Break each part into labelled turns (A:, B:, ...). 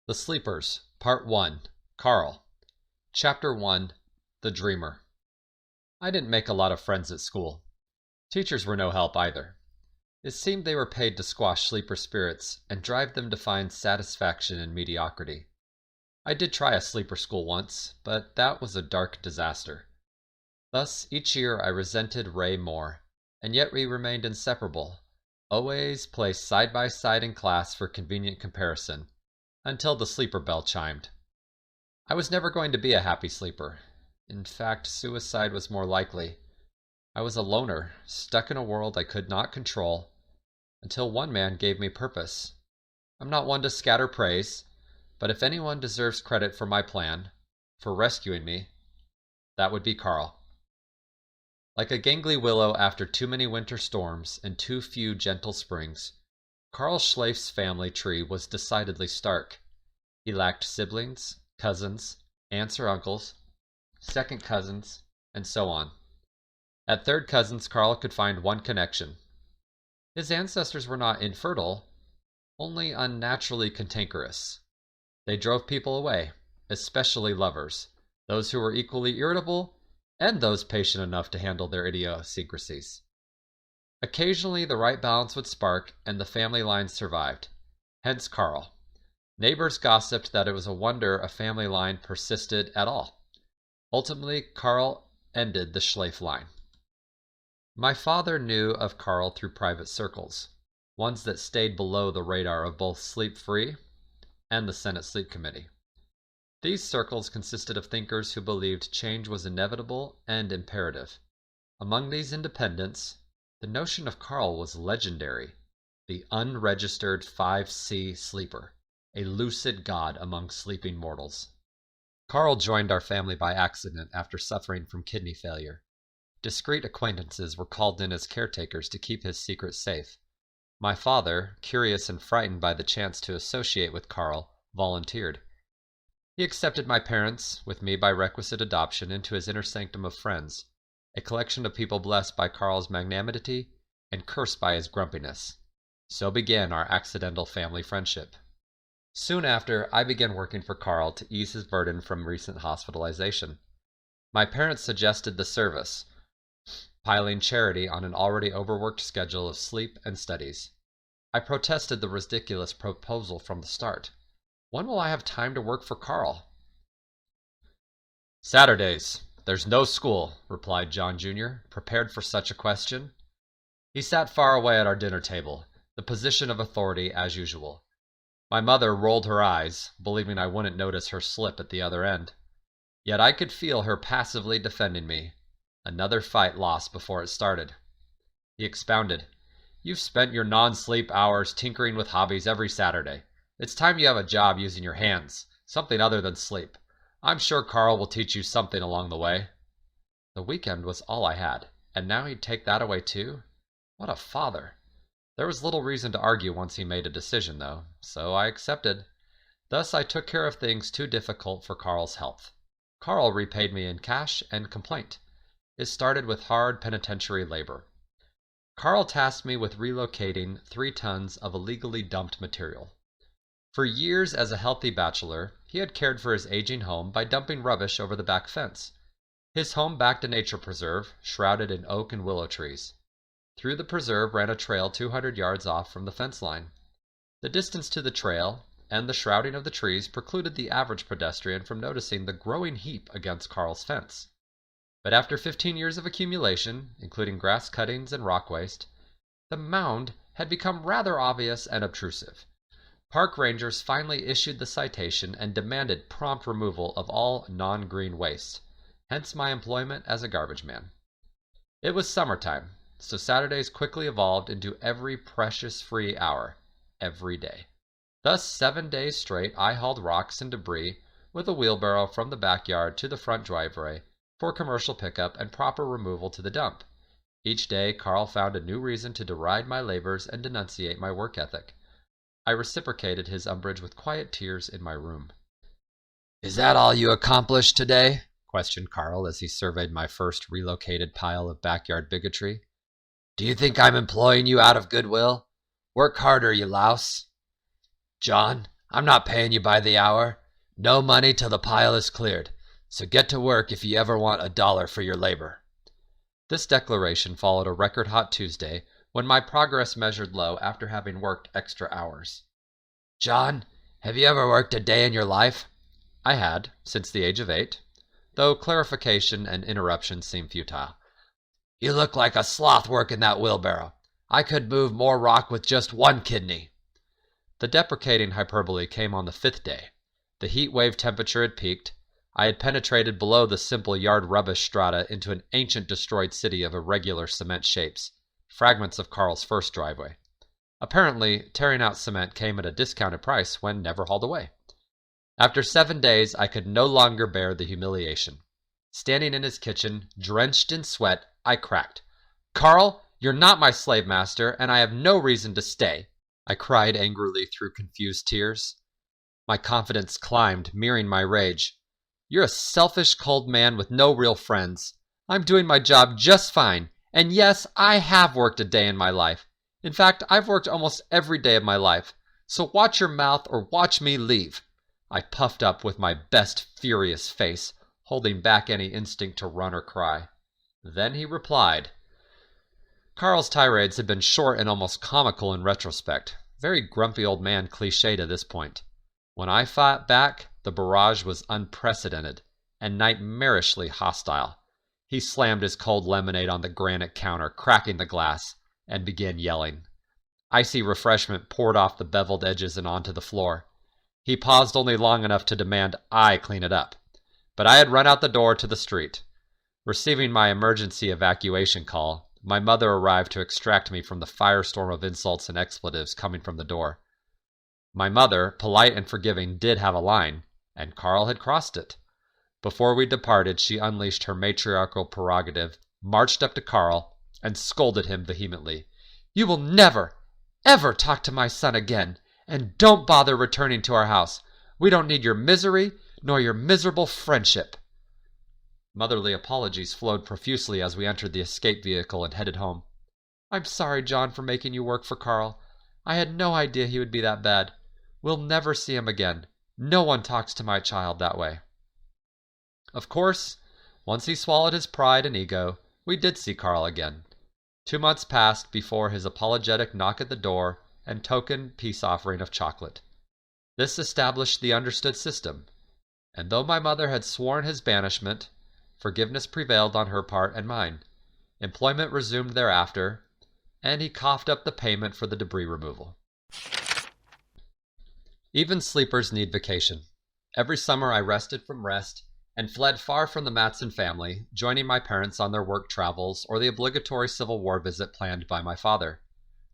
A: The Sleepers, Part 1, Carl. Chapter 1, The Dreamer. I didn't make a lot of friends at school. Teachers were no help either. It seemed they were paid to squash sleeper spirits and drive them to find satisfaction in mediocrity. I did try a sleeper school once, but that was a dark disaster. Thus, each year I resented Ray more, and yet we remained inseparable, always placed side by side in class for convenient comparison, until the sleeper bell chimed. I was never going to be a happy sleeper. In fact, suicide was more likely. I was a loner, stuck in a world I could not control, until one man gave me purpose. I'm not one to scatter praise, but if anyone deserves credit for my plan, for rescuing me, that would be Carl. Like a gangly willow after too many winter storms and too few gentle springs, Carl Schleif's family tree was decidedly stark. He lacked siblings, cousins, aunts or uncles, second cousins, and so on. At third cousins, Carl could find one connection. His ancestors were not infertile, only unnaturally cantankerous. They drove people away, especially lovers, those who were equally irritable, and those patient enough to handle their idiosyncrasies. Occasionally the right balance would spark, and the family line survived. Hence Carl. Neighbors gossiped that it was a wonder a family line persisted at all. Ultimately, Carl ended the Schleif line. My father knew of Carl through private circles, ones that stayed below the radar of both SleepFree and the Senate Sleep Committee. These circles consisted of thinkers who believed change was inevitable and imperative. Among these independents, the notion of Carl was legendary, the unregistered 5C sleeper, a lucid god among sleeping mortals. Carl joined our family by accident after suffering from kidney failure. Discreet acquaintances were called in as caretakers to keep his secret safe. My father, curious and frightened by the chance to associate with Carl, volunteered. He accepted my parents, with me by requisite adoption, into his inner sanctum of friends, a collection of people blessed by Carl's magnanimity and cursed by his grumpiness. So began our accidental family friendship. Soon after, I began working for Carl to ease his burden from recent hospitalization. My parents suggested the service, piling charity on an already overworked schedule of sleep and studies. I protested the ridiculous proposal from the start. When will I have time to work for Carl? Saturdays. There's no school, replied John Jr., prepared for such a question. He sat far away at our dinner table, the position of authority as usual. My mother rolled her eyes, believing I wouldn't notice her slip at the other end. Yet I could feel her passively defending me. Another fight lost before it started. He expounded. You've spent your non-sleep hours tinkering with hobbies every Saturday. It's time you have a job using your hands, something other than sleep. I'm sure Carl will teach you something along the way. The weekend was all I had, and now he'd take that away too? What a father! There was little reason to argue once he made a decision, though, so I accepted. Thus I took care of things too difficult for Carl's health. Carl repaid me in cash and complaint. It started with hard penitentiary labor. Carl tasked me with relocating 3 tons of illegally dumped material. For years as a healthy bachelor, he had cared for his aging home by dumping rubbish over the back fence. His home backed a nature preserve, shrouded in oak and willow trees. Through the preserve ran a trail 200 yards off from the fence line. The distance to the trail and the shrouding of the trees precluded the average pedestrian from noticing the growing heap against Carl's fence. But after 15 years of accumulation, including grass cuttings and rock waste, the mound had become rather obvious and obtrusive. Park rangers finally issued the citation and demanded prompt removal of all non-green waste, hence my employment as a garbage man. It was summertime, so Saturdays quickly evolved into every precious free hour, every day. Thus 7 days straight I hauled rocks and debris with a wheelbarrow from the backyard to the front driveway for commercial pickup and proper removal to the dump. Each day Carl found a new reason to deride my labors and denunciate my work ethic. I reciprocated his umbrage with quiet tears in my room. Is that all you accomplished today? Questioned Carl as he surveyed my first relocated pile of backyard bigotry. Do you think I'm employing you out of goodwill? Work harder, you louse. John, I'm not paying you by the hour. No money till the pile is cleared. So get to work if you ever want $1 for your labor." This declaration followed a record-hot Tuesday when my progress measured low after having worked extra hours. "John, have you ever worked a day in your life?" I had, since the age of 8, though clarification and interruption seemed futile. "You look like a sloth working that wheelbarrow. I could move more rock with just one kidney." The deprecating hyperbole came on the 5th day. The heat wave temperature had peaked. I had penetrated below the simple yard rubbish strata into an ancient destroyed city of irregular cement shapes, fragments of Carl's first driveway. Apparently, tearing out cement came at a discounted price when never hauled away. After 7 days, I could no longer bear the humiliation. Standing in his kitchen, drenched in sweat, I cracked. "Carl, you're not my slave master, and I have no reason to stay," I cried angrily through confused tears. My confidence climbed, mirroring my rage. "You're a selfish, cold man with no real friends. I'm doing my job just fine, and yes, I have worked a day in my life. In fact, I've worked almost every day of my life, so watch your mouth or watch me leave." I puffed up with my best furious face, holding back any instinct to run or cry. Then he replied. Carl's tirades had been short and almost comical in retrospect. Very grumpy old man cliché to this point. When I fought back, the barrage was unprecedented and nightmarishly hostile. He slammed his cold lemonade on the granite counter, cracking the glass, and began yelling. Icy refreshment poured off the beveled edges and onto the floor. He paused only long enough to demand I clean it up. But I had run out the door to the street. Receiving my emergency evacuation call, my mother arrived to extract me from the firestorm of insults and expletives coming from the door. My mother, polite and forgiving, did have a line, and Carl had crossed it. Before we departed, she unleashed her matriarchal prerogative, marched up to Carl, and scolded him vehemently. "You will never, ever talk to my son again, and don't bother returning to our house. We don't need your misery, nor your miserable friendship." Motherly apologies flowed profusely as we entered the escape vehicle and headed home. "I'm sorry, John, for making you work for Carl. I had no idea he would be that bad. We'll never see him again. No one talks to my child that way." Of course, once he swallowed his pride and ego, we did see Carl again. 2 months passed before his apologetic knock at the door and token peace offering of chocolate. This established the understood system, and though my mother had sworn his banishment, forgiveness prevailed on her part and mine. Employment resumed thereafter, and he coughed up the payment for the debris removal. Even sleepers need vacation. Every summer I rested from rest and fled far from the Matson family, joining my parents on their work travels or the obligatory Civil War visit planned by my father.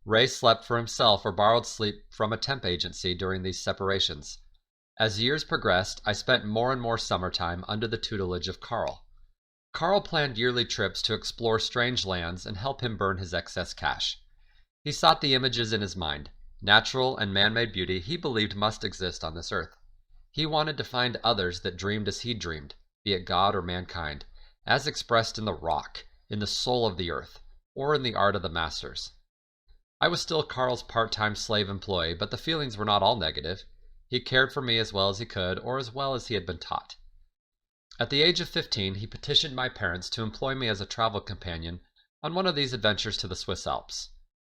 A: Ray slept for himself or borrowed sleep from a temp agency during these separations. As years progressed, I spent more and more summertime under the tutelage of Carl. Carl planned yearly trips to explore strange lands and help him burn his excess cash. He sought the images in his mind. Natural and man-made beauty he believed must exist on this earth. He wanted to find others that dreamed as he dreamed, be it God or mankind, as expressed in the rock, in the soul of the earth, or in the art of the masters. I was still Carl's part-time slave employee, but the feelings were not all negative. He cared for me as well as he could, or as well as he had been taught. At the age of 15, he petitioned my parents to employ me as a travel companion on one of these adventures to the Swiss Alps.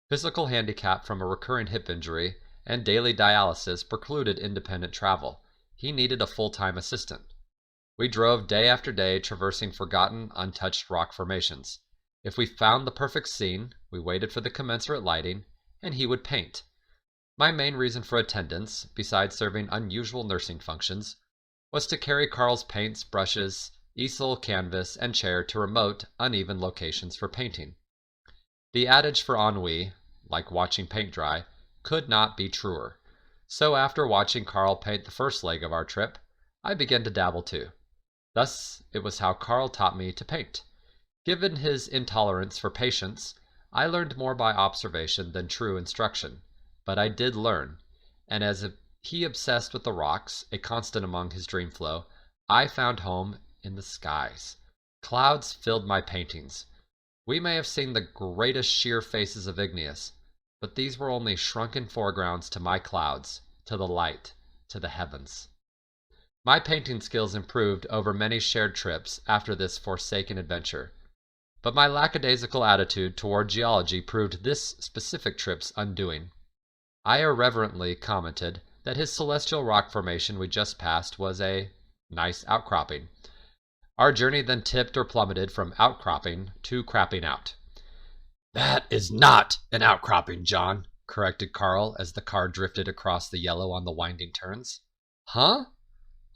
A: Physical handicap from a recurring hip injury and daily dialysis precluded independent travel. He needed a full-time assistant. We drove day after day, traversing forgotten, untouched rock formations. If we found the perfect scene, we waited for the commensurate lighting, and he would paint. My main reason for attendance, besides serving unusual nursing functions, was to carry Carl's paints, brushes, easel, canvas, and chair to remote, uneven locations for painting. The adage for ennui, like watching paint dry, could not be truer. So after watching Carl paint the first leg of our trip, I began to dabble too. Thus, it was how Carl taught me to paint. Given his intolerance for patience, I learned more by observation than true instruction. But I did learn, and as he obsessed with the rocks, a constant among his dream flow, I found home in the skies. Clouds filled my paintings. We may have seen the greatest sheer faces of Igneous, but these were only shrunken foregrounds to my clouds, to the light, to the heavens. My painting skills improved over many shared trips after this forsaken adventure, but my lackadaisical attitude toward geology proved this specific trip's undoing. I irreverently commented that his celestial rock formation we just passed was a nice outcropping. Our journey then tipped or plummeted from outcropping to crapping out. "That is not an outcropping, John," corrected Carl as the car drifted across the yellow on the winding turns. "Huh?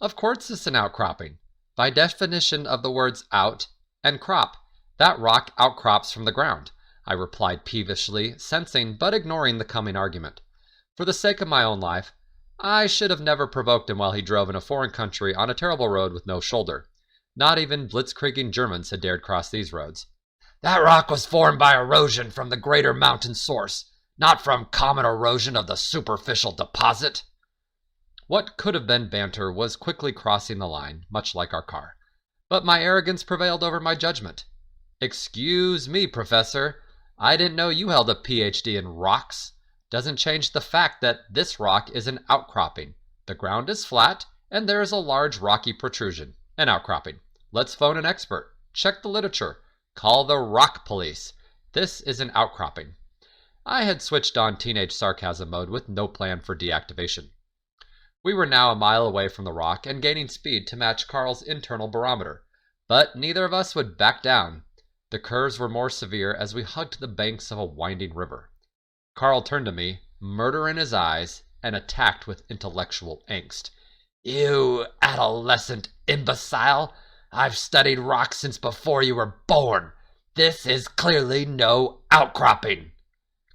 A: Of course it's an outcropping. By definition of the words out and crop, that rock outcrops from the ground," I replied peevishly, sensing but ignoring the coming argument. For the sake of my own life, I should have never provoked him while he drove in a foreign country on a terrible road with no shoulder. Not even blitzkrieging Germans had dared cross these roads. "That rock was formed by erosion from the greater mountain source, not from common erosion of the superficial deposit." What could have been banter was quickly crossing the line, much like our car. But my arrogance prevailed over my judgment. "Excuse me, Professor. I didn't know you held a PhD in rocks. Doesn't change the fact that this rock is an outcropping. The ground is flat, and there is a large rocky protrusion. An outcropping. Let's phone an expert. Check the literature. Call the rock police. This is an outcropping." I had switched on teenage sarcasm mode with no plan for deactivation. We were now a mile away from the rock and gaining speed to match Carl's internal barometer, but neither of us would back down. The curves were more severe as we hugged the banks of a winding river. Carl turned to me, murder in his eyes, and attacked with intellectual angst. "You adolescent imbecile! I've studied rocks since before you were born. This is clearly no outcropping."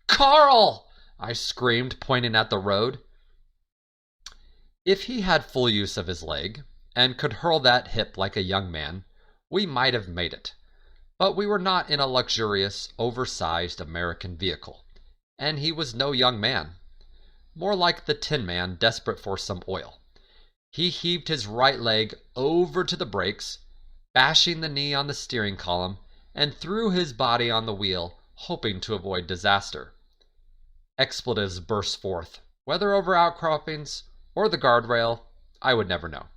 A: "Carl!" I screamed, pointing at the road. If he had full use of his leg, and could hurl that hip like a young man, we might have made it. But we were not in a luxurious, oversized American vehicle, and he was no young man. More like the Tin Man desperate for some oil. He heaved his right leg over to the brakes, bashing the knee on the steering column, and threw his body on the wheel, hoping to avoid disaster. Expletives burst forth, whether over outcroppings or the guardrail, I would never know.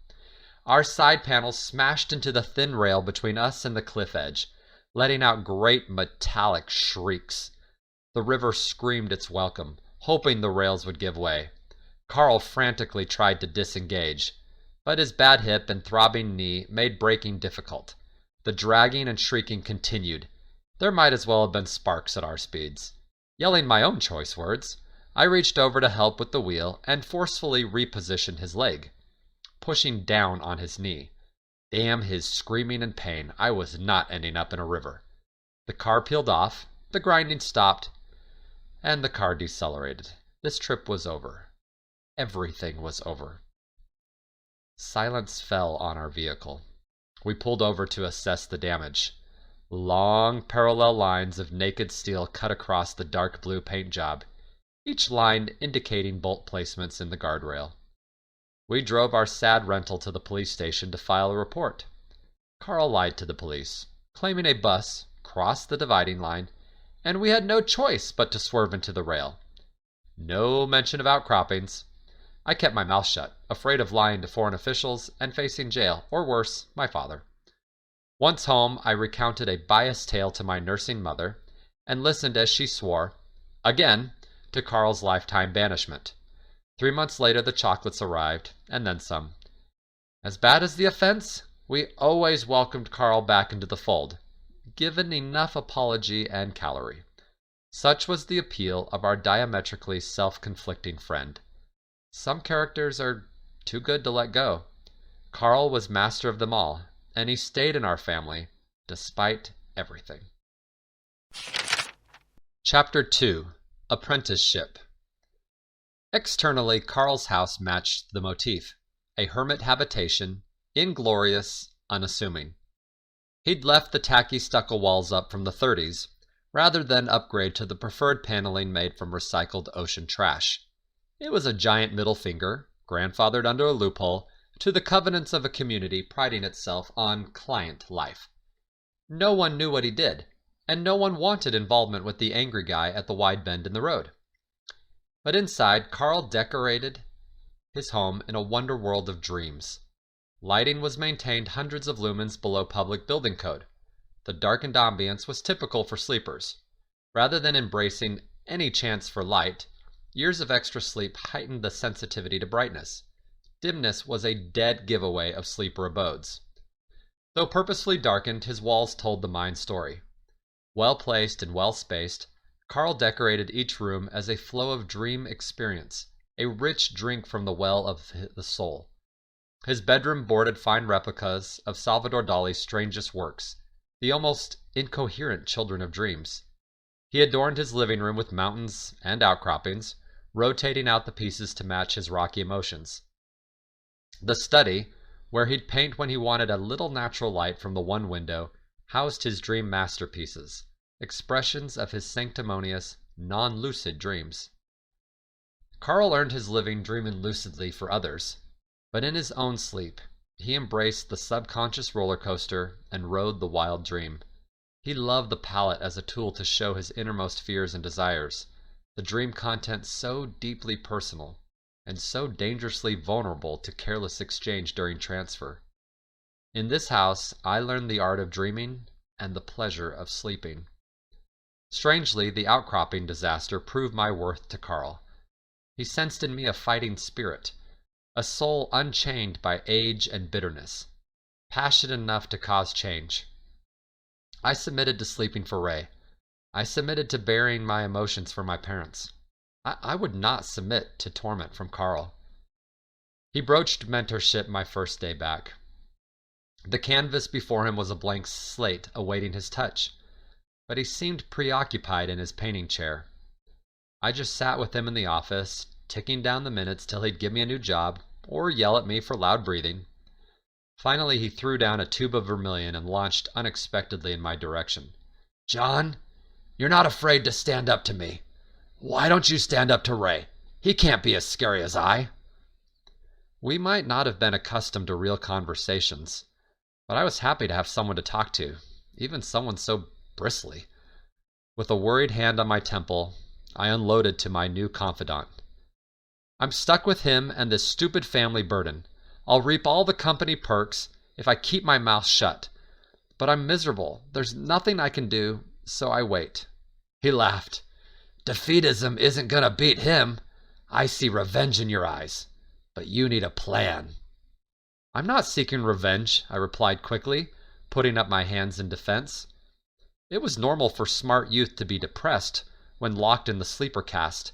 A: Our side panels smashed into the thin rail between us and the cliff edge, letting out great metallic shrieks. The river screamed its welcome, hoping the rails would give way. Carl frantically tried to disengage, but his bad hip and throbbing knee made braking difficult. The dragging and shrieking continued. There might as well have been sparks at our speeds. Yelling my own choice words, I reached over to help with the wheel and forcefully repositioned his leg, pushing down on his knee. Damn his screaming and pain, I was not ending up in a river. The car peeled off, the grinding stopped, and the car decelerated. This trip was over. Everything was over. Silence fell on our vehicle. We pulled over to assess the damage. Long parallel lines of naked steel cut across the dark blue paint job, each line indicating bolt placements in the guardrail. We drove our sad rental to the police station to file a report. Carl lied to the police, claiming a bus crossed the dividing line, and we had no choice but to swerve into the rail. No mention of outcroppings. I kept my mouth shut, afraid of lying to foreign officials and facing jail, or worse, my father. Once home, I recounted a biased tale to my nursing mother, and listened as she swore, again, to Carl's lifetime banishment. 3 months later, the chocolates arrived, and then some. As bad as the offense, we always welcomed Carl back into the fold, given enough apology and calorie. Such was the appeal of our diametrically self-conflicting friend. Some characters are too good to let go. Carl was master of them all, and he stayed in our family, despite everything. Chapter 2. Apprenticeship. Externally, Carl's house matched the motif, a hermit habitation, inglorious, unassuming. He'd left the tacky stucco walls up from the 30s, rather than upgrade to the preferred paneling made from recycled ocean trash. It was a giant middle finger, grandfathered under a loophole, to the covenants of a community priding itself on client life. No one knew what he did, and no one wanted involvement with the angry guy at the wide bend in the road. But inside, Carl decorated his home in a wonder world of dreams. Lighting was maintained hundreds of lumens below public building code. The darkened ambience was typical for sleepers. Rather than embracing any chance for light, years of extra sleep heightened the sensitivity to brightness. Dimness was a dead giveaway of sleeper abodes. Though purposefully darkened, his walls told the mind story. Well placed and well spaced, Carl decorated each room as a flow of dream experience, a rich drink from the well of the soul. His bedroom boarded fine replicas of Salvador Dali's strangest works, the almost incoherent children of dreams. He adorned his living room with mountains and outcroppings, rotating out the pieces to match his rocky emotions. The study, where he'd paint when he wanted a little natural light from the one window, housed his dream masterpieces, expressions of his sanctimonious, non-lucid dreams. Carl earned his living dreaming lucidly for others, but in his own sleep, he embraced the subconscious roller coaster and rode the wild dream. He loved the palette as a tool to show his innermost fears and desires, the dream content so deeply personal and so dangerously vulnerable to careless exchange during transfer. In this house, I learned the art of dreaming and the pleasure of sleeping. Strangely, the outcropping disaster proved my worth to Carl. He sensed in me a fighting spirit, a soul unchained by age and bitterness, passionate enough to cause change. I submitted to sleeping for Ray. I submitted to burying my emotions for my parents. I would not submit to torment from Carl. He broached mentorship my first day back. The canvas before him was a blank slate awaiting his touch, but he seemed preoccupied in his painting chair. I just sat with him in the office, ticking down the minutes till he'd give me a new job or yell at me for loud breathing. Finally, he threw down a tube of vermilion and launched unexpectedly in my direction. "John, you're not afraid to stand up to me. Why don't you stand up to Ray? He can't be as scary as I." We might not have been accustomed to real conversations, but I was happy to have someone to talk to, even someone so bristly. With a worried hand on my temple, I unloaded to my new confidant. "I'm stuck with him and this stupid family burden. I'll reap all the company perks if I keep my mouth shut. But I'm miserable. There's nothing I can do, so I wait." He laughed. "Defeatism isn't gonna beat him. I see revenge in your eyes, but you need a plan." "I'm not seeking revenge," I replied quickly, putting up my hands in defense. It was normal for smart youth to be depressed when locked in the sleeper caste,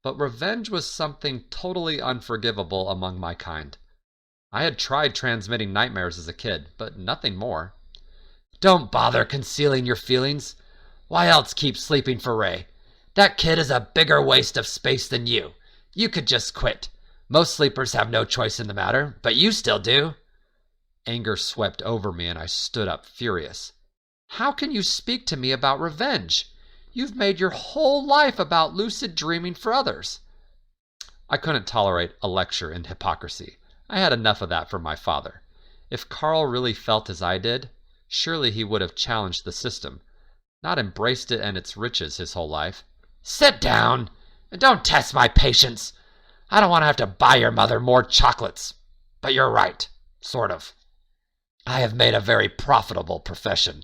A: but revenge was something totally unforgivable among my kind. I had tried transmitting nightmares as a kid, but nothing more. "Don't bother concealing your feelings. Why else keep sleeping for Ray? That kid is a bigger waste of space than you. You could just quit. Most sleepers have no choice in the matter, but you still do." Anger swept over me and I stood up furious. "How can you speak to me about revenge? You've made your whole life about lucid dreaming for others." I couldn't tolerate a lecture in hypocrisy. I had enough of that from my father. If Carl really felt as I did, surely he would have challenged the system, not embraced it and its riches his whole life. "Sit down, and don't test my patience. I don't want to have to buy your mother more chocolates. But you're right, sort of. I have made a very profitable profession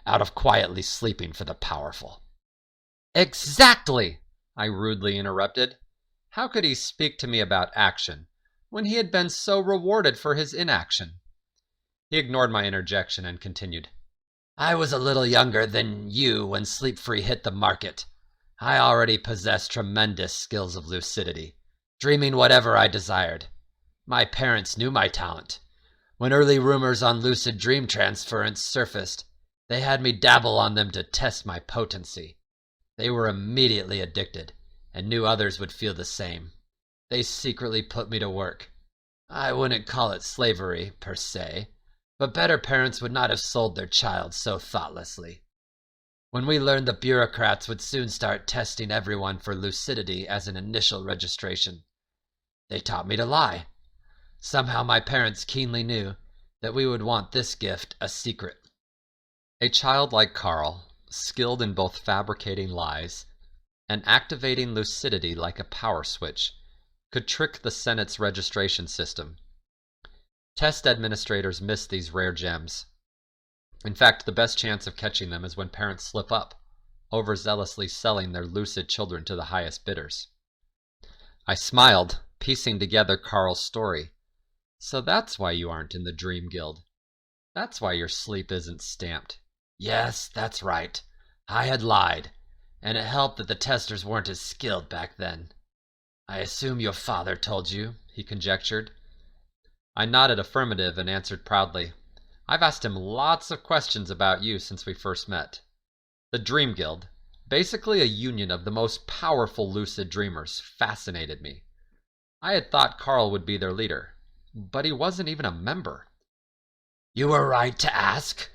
A: out of quietly sleeping for the powerful." "Exactly," I rudely interrupted. How could he speak to me about action when he had been so rewarded for his inaction? He ignored my interjection and continued. "I was a little younger than you when SleepFree hit the market. I already possessed tremendous skills of lucidity, dreaming whatever I desired. My parents knew my talent. When early rumors on lucid dream transference surfaced, they had me dabble on them to test my potency. They were immediately addicted, and knew others would feel the same. They secretly put me to work. I wouldn't call it slavery, per se, but better parents would not have sold their child so thoughtlessly. When we learned the bureaucrats would soon start testing everyone for lucidity as an initial registration, they taught me to lie. Somehow my parents keenly knew that we would want this gift a secret." A child like Carl, skilled in both fabricating lies and activating lucidity like a power switch, could trick the Senate's registration system. Test administrators miss these rare gems. In fact, the best chance of catching them is when parents slip up, overzealously selling their lucid children to the highest bidders. I smiled, piecing together Carl's story. So that's why you aren't in the Dream Guild. That's why your sleep isn't stamped.
B: Yes, that's right. I had lied, and it helped that the testers weren't as skilled back then. I assume your father told you,
A: he conjectured. I nodded affirmative and answered proudly. I've asked him lots of questions about you since we first met. The Dream Guild, basically a union of the most powerful lucid dreamers, fascinated me. I had thought Carl would be their leader, but he wasn't even a member.
B: You were right to ask.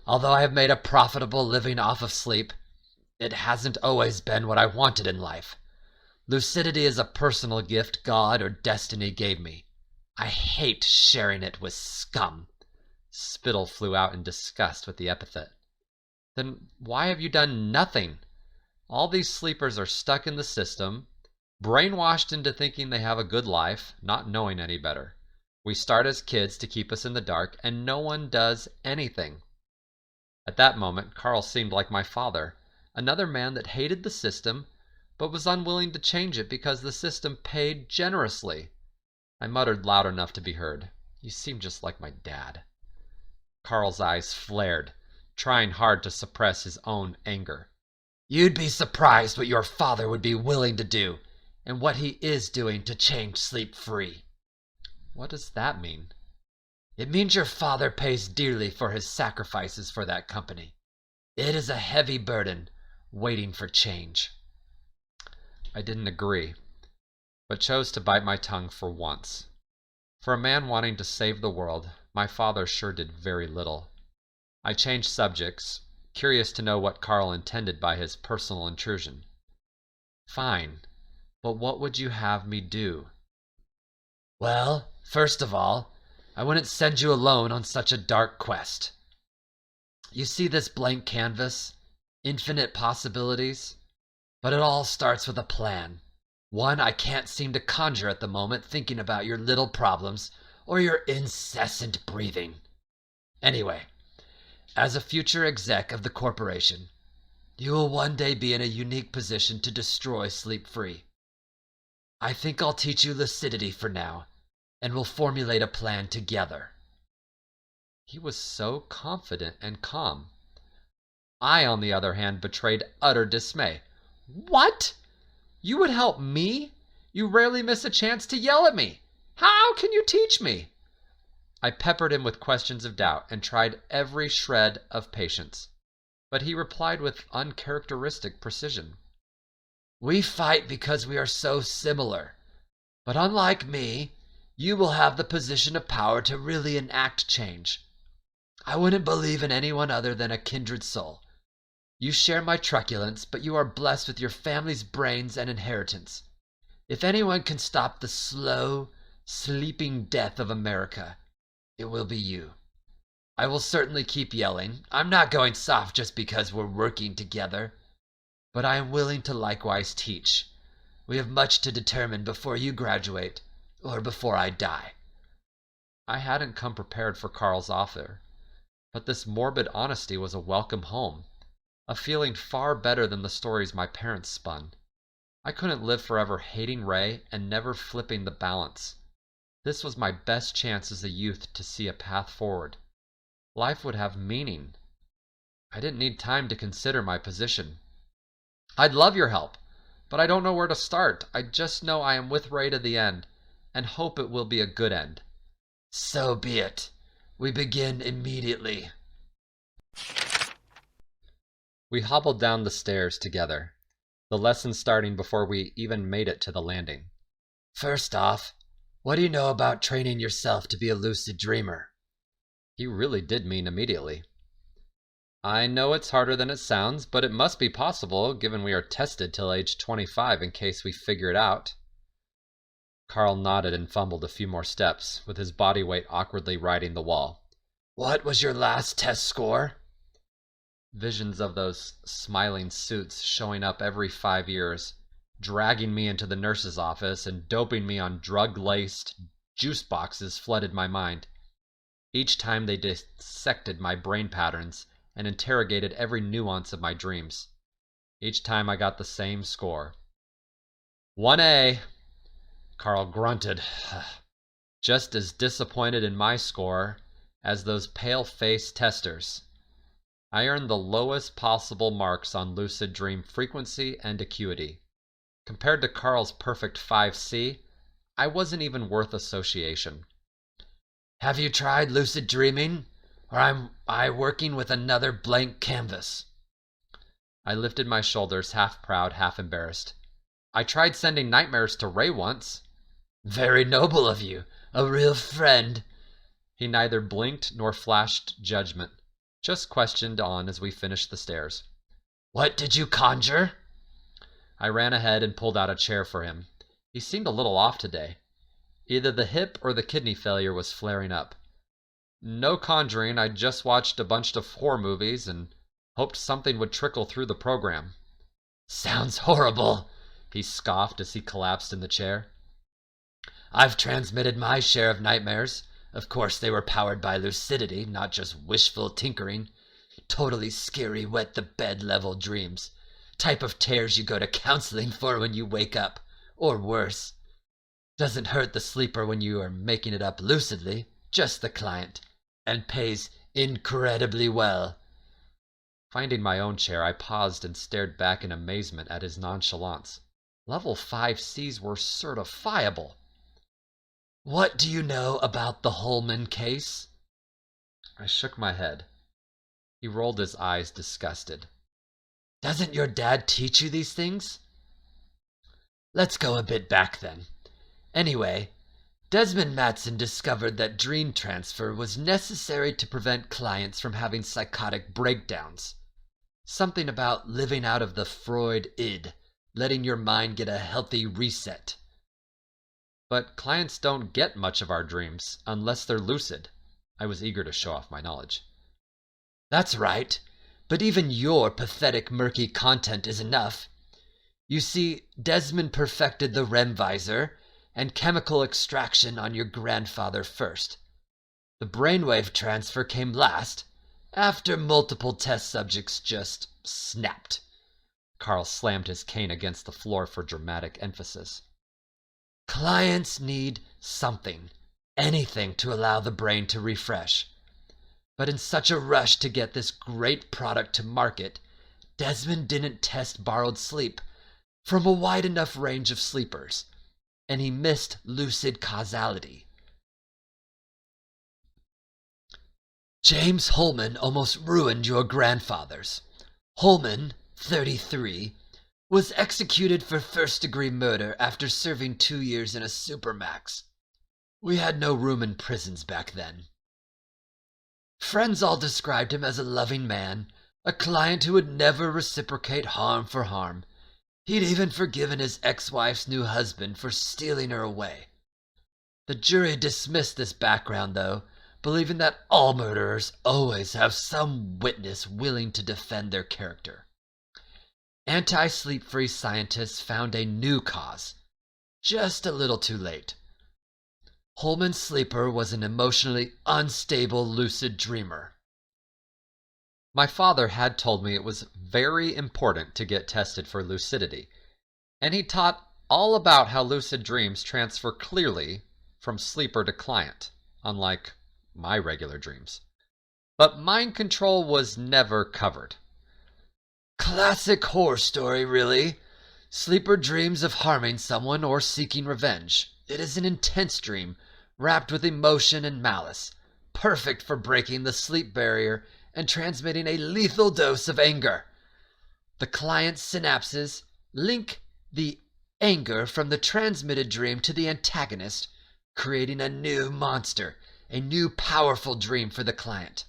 B: Although I have made a profitable living off of sleep, it hasn't always been what I wanted in life. Lucidity is a personal gift God or destiny gave me. I hate sharing it with scum.
A: Spittle flew out in disgust with the epithet. Then why have you done nothing? All these sleepers are stuck in the system, brainwashed into thinking they have a good life, not knowing any better. We start as kids to keep us in the dark, and no one does anything. At that moment, Carl seemed like my father, another man that hated the system, but was unwilling to change it because the system paid generously. I muttered loud enough to be heard. You seem just like my dad. Carl's eyes flared, trying hard to suppress his own anger.
B: You'd be surprised what your father would be willing to do, and what he is doing to change SleepFree.
A: What does that mean?
B: It means your father pays dearly for his sacrifices for that company. It is a heavy burden, waiting for change.
A: I didn't agree, but chose to bite my tongue for once. For a man wanting to save the world, my father sure did very little. I changed subjects, curious to know what Carl intended by his personal intrusion. Fine, but what would you have me do?
B: Well, first of all, I wouldn't send you alone on such a dark quest. You see this blank canvas? Infinite possibilities? But it all starts with a plan. One I can't seem to conjure at the moment, thinking about your little problems or your incessant breathing. Anyway, as a future exec of the corporation, you will one day be in a unique position to destroy SleepFree. I think I'll teach you lucidity for now, and we'll formulate a plan together.
A: He was so confident and calm. I, on the other hand, betrayed utter dismay. What? You would help me? You rarely miss a chance to yell at me. How can you teach me? I peppered him with questions of doubt and tried every shred of patience, but he replied with uncharacteristic precision.
B: We fight because we are so similar, but unlike me, you will have the position of power to really enact change. I wouldn't believe in anyone other than a kindred soul. You share my truculence, but you are blessed with your family's brains and inheritance. If anyone can stop the slow, sleeping death of America, it will be you. I will certainly keep yelling. I'm not going soft just because we're working together. But I am willing to likewise teach. We have much to determine before you graduate, or before I die.
A: I hadn't come prepared for Carl's offer, but this morbid honesty was a welcome home, a feeling far better than the stories my parents spun. I couldn't live forever hating Ray and never flipping the balance. This was my best chance as a youth to see a path forward. Life would have meaning. I didn't need time to consider my position. I'd love your help, but I don't know where to start. I just know I am with Ray to the end, and hope it will be a good end.
B: So be it. We begin immediately.
A: We hobbled down the stairs together, the lesson starting before we even made it to the landing.
B: First off, what do you know about training yourself to be a lucid dreamer?
A: He really did mean immediately. I know it's harder than it sounds, but it must be possible, given we are tested till age 25 in case we figure it out. Carl nodded and fumbled a few more steps, with his body weight awkwardly riding the wall.
B: What was your last test score?
A: Visions of those smiling suits showing up every 5 years, dragging me into the nurse's office and doping me on drug-laced juice boxes flooded my mind. Each time they dissected my brain patterns and interrogated every nuance of my dreams. Each time I got the same score. 1A. Carl grunted, just as disappointed in my score as those pale-faced testers. I earned the lowest possible marks on lucid dream frequency and acuity. Compared to Carl's perfect 5C, I wasn't even worth association.
B: Have you tried lucid dreaming? Or am I working with another blank canvas?
A: I lifted my shoulders, half proud, half embarrassed. I tried sending nightmares to Ray once.
B: Very noble of you. A real friend.
A: He neither blinked nor flashed judgment, just questioned on as we finished the stairs.
B: What did you conjure?
A: I ran ahead and pulled out a chair for him. He seemed a little off today. Either the hip or the kidney failure was flaring up. No conjuring, I just watched a bunch of horror movies and hoped something would trickle through the program.
B: Sounds horrible,
A: he scoffed as he collapsed in the chair.
B: I've transmitted my share of nightmares. Of course, they were powered by lucidity, not just wishful tinkering. Totally scary, wet-the-bed-level dreams. Type of tears you go to counseling for when you wake up, or worse. Doesn't hurt the sleeper when you are making it up lucidly, just the client, and pays incredibly well.
A: Finding my own chair, I paused and stared back in amazement at his nonchalance. Level 5Cs were certifiable.
B: What do you know about the Holman case?
A: I shook my head. He rolled his eyes, disgusted.
B: Doesn't your dad teach you these things? Let's go a bit back then. Anyway, Desmond Matson discovered that dream transfer was necessary to prevent clients from having psychotic breakdowns. Something about living out of the Freud id, letting your mind get a healthy reset.
A: But clients don't get much of our dreams unless they're lucid. I was eager to show off my knowledge.
B: That's right, but even your pathetic murky content is enough. You see, Desmond perfected the REM visor and chemical extraction on your grandfather first. The brainwave transfer came last, after multiple test subjects just snapped.
A: Carl slammed his cane against the floor for dramatic emphasis.
B: Clients need something, anything to allow the brain to refresh. But in such a rush to get this great product to market, Desmond didn't test borrowed sleep from a wide enough range of sleepers, and he missed lucid causality. James Holman almost ruined your grandfathers. Holman, 33, was executed for first-degree murder after serving 2 years in a supermax. We had no room in prisons back then. Friends all described him as a loving man, a client who would never reciprocate harm for harm. He'd even forgiven his ex-wife's new husband for stealing her away. The jury dismissed this background, though, believing that all murderers always have some witness willing to defend their character. Anti-SleepFree scientists found a new cause, just a little too late. Holman's sleeper was an emotionally unstable lucid dreamer.
A: My father had told me it was very important to get tested for lucidity, and he taught all about how lucid dreams transfer clearly from sleeper to client, unlike my regular dreams. But mind control was never covered.
B: Classic horror story, really. Sleeper dreams of harming someone or seeking revenge. It is an intense dream, wrapped with emotion and malice, perfect for breaking the sleep barrier and transmitting a lethal dose of anger. The client's synapses link the anger from the transmitted dream to the antagonist, creating a new monster, a new powerful dream for the client.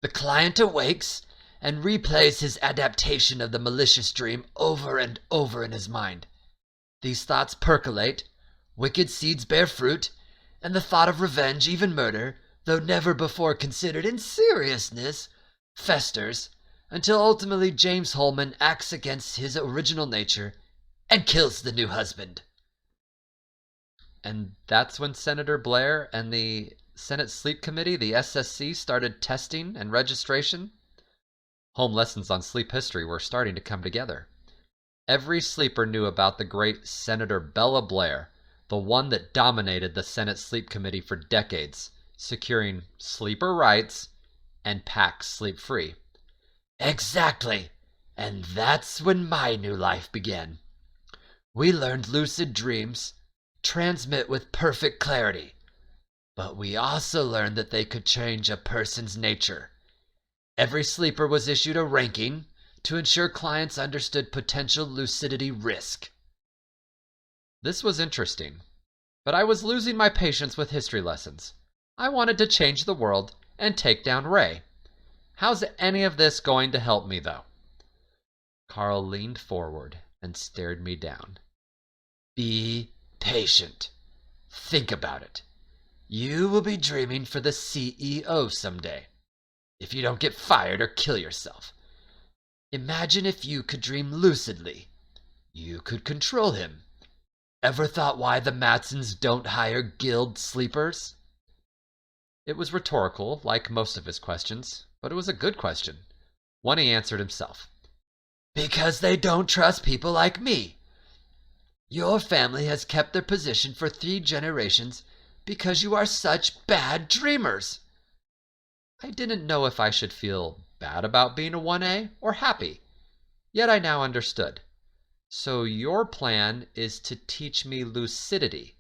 B: The client awakes and replays his adaptation of the malicious dream over and over in his mind. These thoughts percolate, wicked seeds bear fruit, and the thought of revenge, even murder, though never before considered in seriousness, festers, until ultimately James Holman acts against his original nature and kills the new husband.
A: And that's when Senator Blair and the Senate Sleep Committee, the SSC, started testing and registration. Home lessons on sleep history were starting to come together. Every sleeper knew about the great Senator Bella Blair, the one that dominated the Senate Sleep Committee for decades, securing sleeper rights and PAC's SleepFree.
B: Exactly. And that's when my new life began. We learned lucid dreams transmit with perfect clarity, but we also learned that they could change a person's nature. Every sleeper was issued a ranking to ensure clients understood potential lucidity risk.
A: This was interesting, but I was losing my patience with history lessons. I wanted to change the world and take down Ray. How's any of this going to help me, though? Carl leaned forward and stared me down.
B: Be patient. Think about it. You will be dreaming for the CEO someday, if you don't get fired or kill yourself. Imagine if you could dream lucidly. You could control him. Ever thought why the Matsons don't hire guild sleepers?
A: It was rhetorical, like most of his questions, but it was a good question. One he answered himself.
B: Because they don't trust people like me. Your family has kept their position for 3 generations because you are such bad dreamers.
A: I didn't know if I should feel bad about being a 1A or happy. Yet I now understood. So your plan is to teach me lucidity.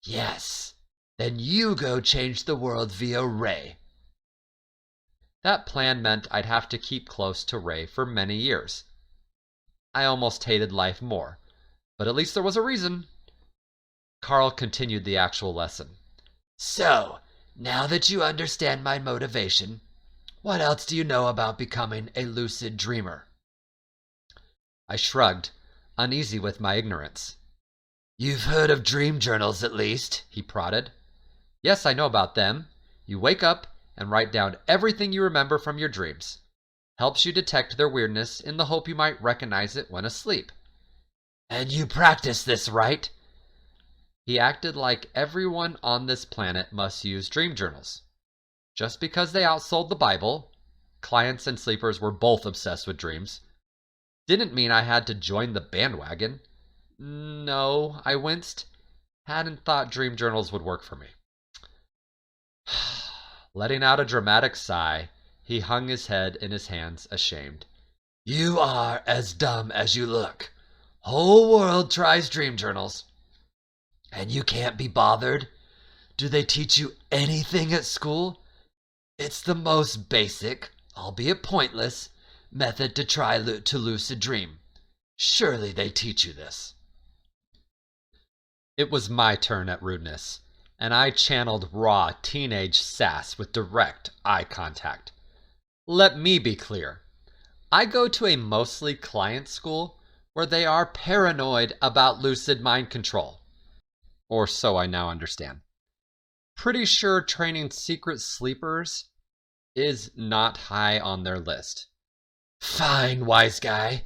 B: Yes. Then you go change the world via Ray.
A: That plan meant I'd have to keep close to Ray for many years. I almost hated life more, but at least there was a reason. Carl continued the actual lesson.
B: So, now that you understand my motivation, what else do you know about becoming a lucid dreamer?
A: I shrugged, uneasy with my ignorance.
B: You've heard of dream journals at least,
A: he prodded. Yes, I know about them. You wake up and write down everything you remember from your dreams. Helps you detect their weirdness in the hope you might recognize it when asleep.
B: And you practice this, right?
A: He acted like everyone on this planet must use dream journals. Just because they outsold the Bible, clients and sleepers were both obsessed with dreams, didn't mean I had to join the bandwagon. No, I winced. Hadn't thought dream journals would work for me. Letting out a dramatic sigh, he hung his head in his hands, ashamed.
B: You are as dumb as you look. Whole world tries dream journals. And you can't be bothered? Do they teach you anything at school? It's the most basic, albeit pointless, method to try to lucid dream. Surely they teach you this.
A: It was my turn at rudeness, and I channeled raw teenage sass with direct eye contact. Let me be clear. I go to a mostly client school where they are paranoid about lucid mind control. Or so I now understand. Pretty sure training secret sleepers is not high on their list.
B: Fine, wise guy.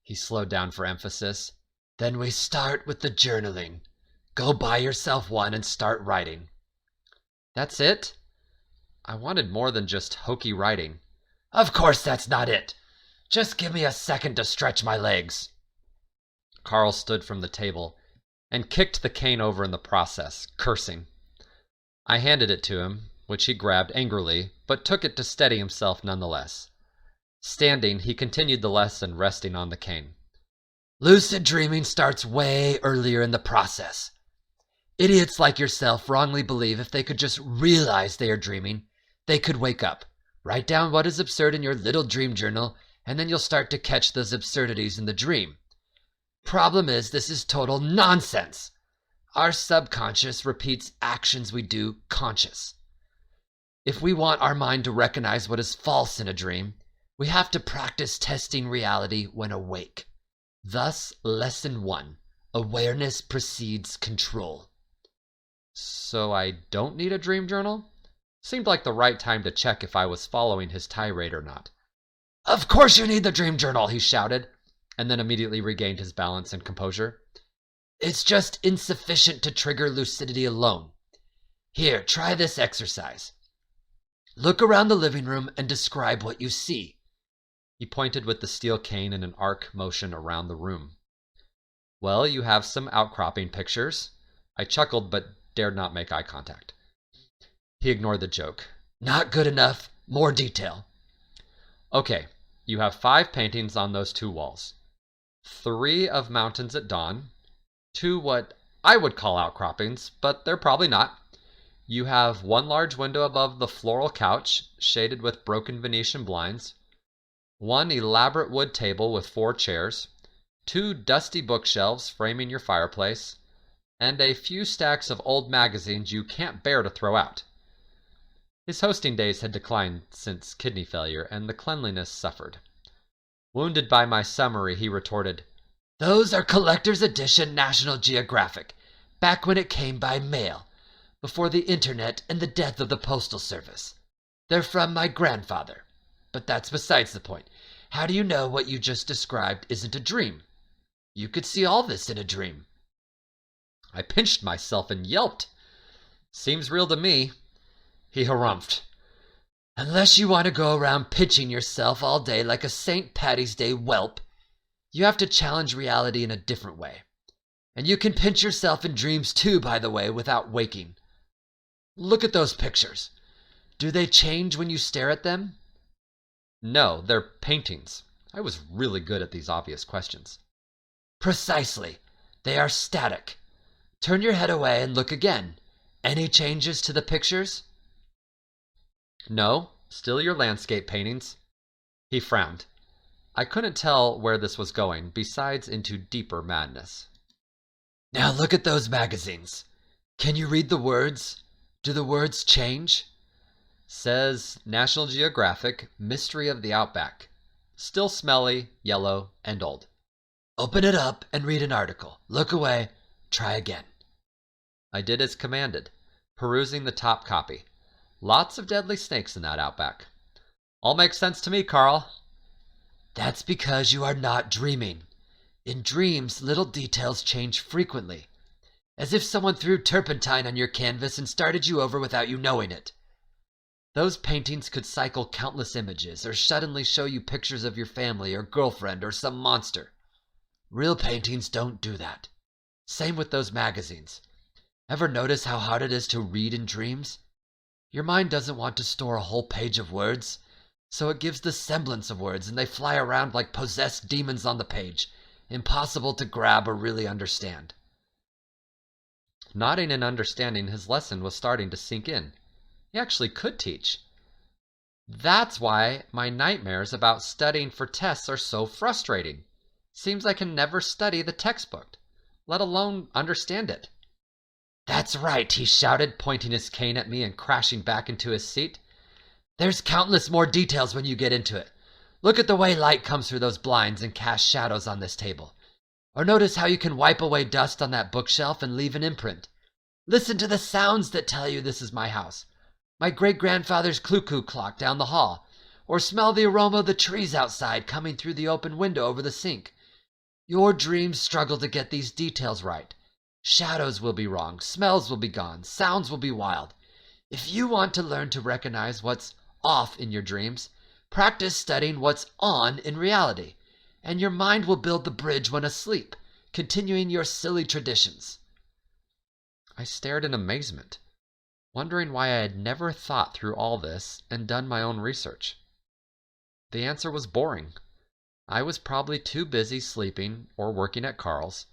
B: He slowed down for emphasis. Then we start with the journaling. Go buy yourself one and start writing.
A: That's it? I wanted more than just hokey writing.
B: Of course that's not it. Just give me a second to stretch my legs.
A: Carl stood from the table and kicked the cane over in the process, cursing. I handed it to him, which he grabbed angrily, but took it to steady himself nonetheless. Standing, he continued the lesson, resting on the cane.
B: Lucid dreaming starts way earlier in the process. Idiots like yourself wrongly believe if they could just realize they are dreaming, they could wake up. Write down what is absurd in your little dream journal, and then you'll start to catch those absurdities in the dream. Problem is, this is total nonsense. Our subconscious repeats actions we do conscious. If we want our mind to recognize what is false in a dream, we have to practice testing reality when awake. Thus, lesson 1, awareness precedes control.
A: So I don't need a dream journal? Seemed like the right time to check if I was following his tirade or not.
B: Of course you need the dream journal, he shouted.
A: and then immediately regained his balance and composure.
B: It's just insufficient to trigger lucidity alone. Here, try this exercise. Look around the living room and describe what you see.
A: He pointed with the steel cane in an arc motion around the room. Well, you have some outcropping pictures. I chuckled but dared not make eye contact. He ignored the joke.
B: Not good enough. More detail.
A: Okay, you have 5 paintings on those 2 walls. 3 of mountains at dawn. 2 what I would call outcroppings, but they're probably not. You have 1 large window above the floral couch, shaded with broken Venetian blinds. 1 elaborate wood table with 4 chairs. 2 dusty bookshelves framing your fireplace. And a few stacks of old magazines you can't bear to throw out. His hosting days had declined since kidney failure, and the cleanliness suffered. Wounded by my summary, he retorted,
B: Those are collector's edition National Geographic, back when it came by mail, before the internet and the death of the postal service. They're from my grandfather. But that's besides the point. How do you know what you just described isn't a dream? You could see all this in a dream.
A: I pinched myself and yelped. Seems real to me. He harumphed.
B: Unless you want to go around pinching yourself all day like a St. Patty's Day whelp, you have to challenge reality in a different way. And you can pinch yourself in dreams too, by the way, without waking. Look at those pictures. Do they change when you stare at them?
A: No, they're paintings. I was really good at these obvious questions.
B: Precisely. They are static. Turn your head away and look again. Any changes to the pictures?
A: No, still your landscape paintings. He frowned. I couldn't tell where this was going, besides into deeper madness.
B: Now look at those magazines. Can you read the words? Do the words change?
A: Says National Geographic, Mystery of the Outback. Still smelly, yellow, and old.
B: Open it up and read an article. Look away. Try again.
A: I did as commanded, perusing the top copy. Lots of deadly snakes in that outback. All makes sense to me, Carl.
B: That's because you are not dreaming. In dreams, little details change frequently, as if someone threw turpentine on your canvas and started you over without you knowing it. Those paintings could cycle countless images, or suddenly show you pictures of your family or girlfriend or some monster. Real paintings don't do that. Same with those magazines. Ever notice how hard it is to read in dreams? Your mind doesn't want to store a whole page of words, so it gives the semblance of words, and they fly around like possessed demons on the page, impossible to grab or really understand.
A: Nodding and understanding his lesson was starting to sink in. He actually could teach. That's why my nightmares about studying for tests are so frustrating. Seems I can never study the textbook, let alone understand it.
B: That's right, he shouted, pointing his cane at me and crashing back into his seat. There's countless more details when you get into it. Look at the way light comes through those blinds and casts shadows on this table. Or notice how you can wipe away dust on that bookshelf and leave an imprint. Listen to the sounds that tell you this is my house. My great-grandfather's cuckoo clock down the hall. Or smell the aroma of the trees outside coming through the open window over the sink. Your dreams struggle to get these details right. Shadows will be wrong, smells will be gone, sounds will be wild. If you want to learn to recognize what's off in your dreams, practice studying what's on in reality, and your mind will build the bridge when asleep, continuing your silly traditions.
A: I stared in amazement, wondering why I had never thought through all this and done my own research. The answer was boring. I was probably too busy sleeping or working at Carl's.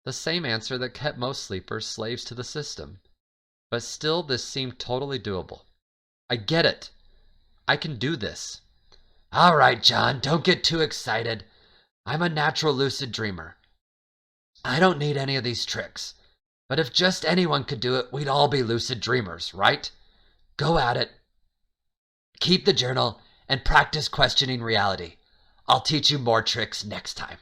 A: The same answer that kept most sleepers slaves to the system. But still, this seemed totally doable. I get it. I can do this.
B: All right, John, don't get too excited. I'm a natural lucid dreamer. I don't need any of these tricks. But if just anyone could do it, we'd all be lucid dreamers, right? Go at it. Keep the journal and practice questioning reality. I'll teach you more tricks next time.